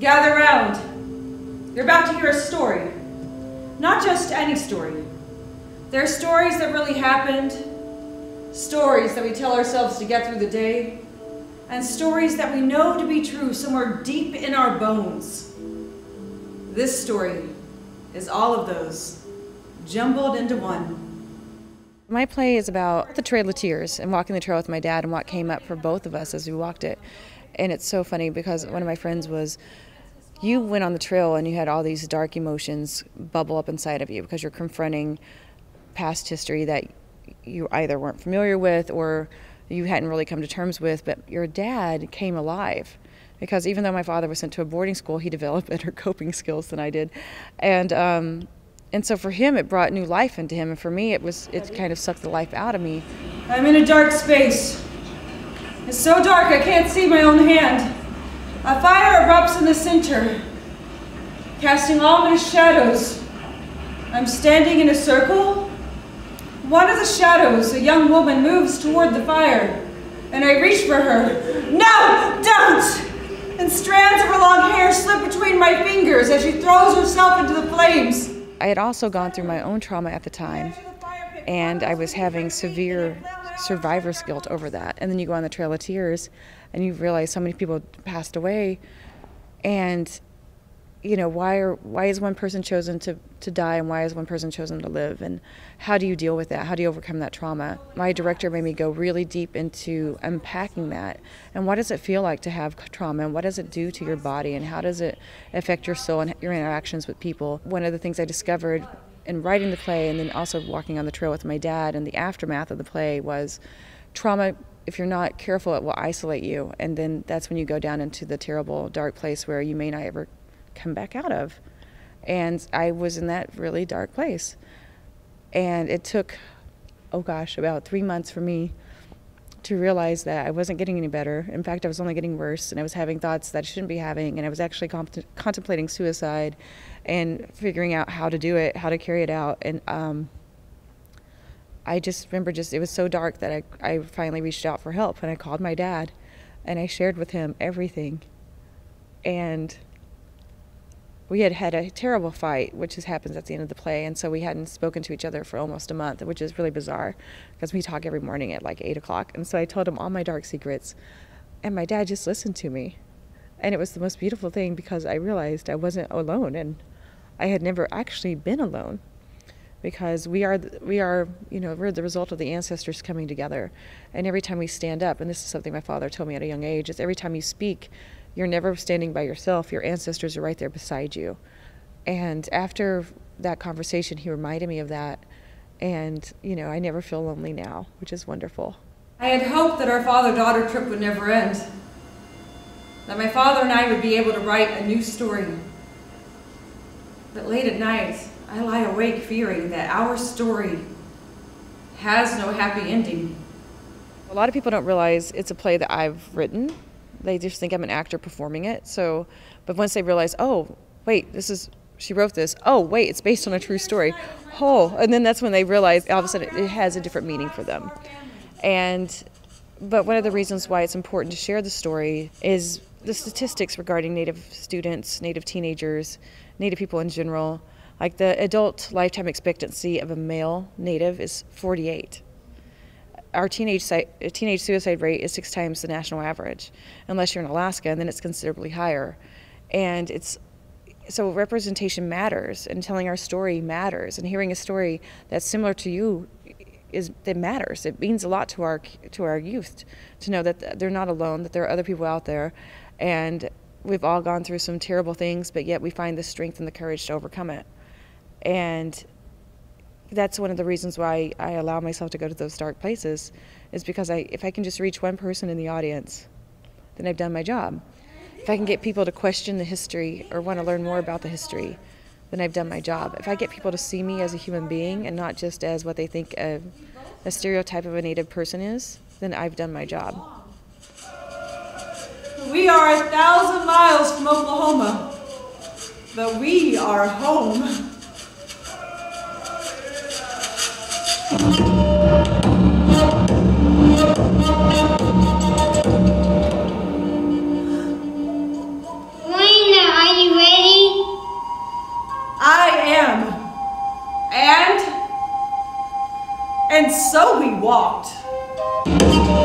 Gather round. You're about to hear a story. Not just any story. There are stories that really happened, stories that we tell ourselves to get through the day, and stories that we know to be true somewhere deep in our bones. This story is all of those, jumbled into one. My play is about the Trail of Tears and walking the trail with my dad and what came up for both of us as we walked it. And it's so funny because one of my friends was, you went on the trail and you had all these dark emotions bubble up inside of you because you're confronting past history that you either weren't familiar with or you hadn't really come to terms with, but your dad came alive. Because even though my father was sent to a boarding school, he developed better coping skills than I did. And so for him, it brought new life into him. And for me, it kind of sucked the life out of me. I'm in a dark space. It's so dark I can't see my own hand. A fire erupts in the center, casting ominous shadows. I'm standing in a circle. One of the shadows, a young woman, moves toward the fire, and I reach for her. No, don't! And strands of her long hair slip between my fingers as she throws herself into the flames. I had also gone through my own trauma at the time, and I was having severe survivor's guilt over that. And then you go on the Trail of Tears, and you realize so many people passed away, and you know, why is one person chosen to die and why is one person chosen to live, and how do you deal with that? How do you overcome that trauma? My director made me go really deep into unpacking that, and what does it feel like to have trauma, and what does it do to your body, and how does it affect your soul and your interactions with people. One of the things I discovered in writing the play and then also walking on the trail with my dad and the aftermath of the play was trauma, if you're not careful, it will isolate you, and then that's when you go down into the terrible dark place where you may not ever come back out of. And I was in that really dark place, and it took about 3 months for me to realize that I wasn't getting any better. In fact, I was only getting worse, and I was having thoughts that I shouldn't be having, and I was actually contemplating suicide and figuring out how to do it, how to carry it out. And I just remember it was so dark that I finally reached out for help, and I called my dad and I shared with him everything. And we had had a terrible fight, which happens at the end of the play, and so we hadn't spoken to each other for almost a month, which is really bizarre because we talk every morning at like 8 o'clock. And so I told him all my dark secrets, and my dad just listened to me. And it was the most beautiful thing because I realized I wasn't alone, and I had never actually been alone, because we're the result of the ancestors coming together. And every time we stand up, and this is something my father told me at a young age, is every time you speak, you're never standing by yourself. Your ancestors are right there beside you. And after that conversation, he reminded me of that. And, you know, I never feel lonely now, which is wonderful. I had hoped that our father-daughter trip would never end, that my father and I would be able to write a new story. But late at night, I lie awake fearing that our story has no happy ending. A lot of people don't realize it's a play that I've written. They just think I'm an actor performing it. So, but once they realize, oh, wait, she wrote this. Oh, wait, it's based on a true story. Oh, and then that's when they realize all of a sudden it has a different meaning for them. But one of the reasons why it's important to share the story is the statistics regarding Native students, Native teenagers, Native people in general. Like the adult lifetime expectancy of a male Native is 48. Our teenage suicide rate is 6 times the national average, unless you're in Alaska, and then it's considerably higher. And so representation matters, and telling our story matters, and hearing a story that's similar to you it matters. It means a lot to our youth to know that they're not alone, that there are other people out there, and we've all gone through some terrible things, but yet we find the strength and the courage to overcome it. And that's one of the reasons why I allow myself to go to those dark places, is because if I can just reach one person in the audience, then I've done my job. If I can get people to question the history or want to learn more about the history, then I've done my job. If I get people to see me as a human being and not just as what they think a stereotype of a Native person is, then I've done my job. We are 1,000 miles from Oklahoma, but we are home. We know so we walked.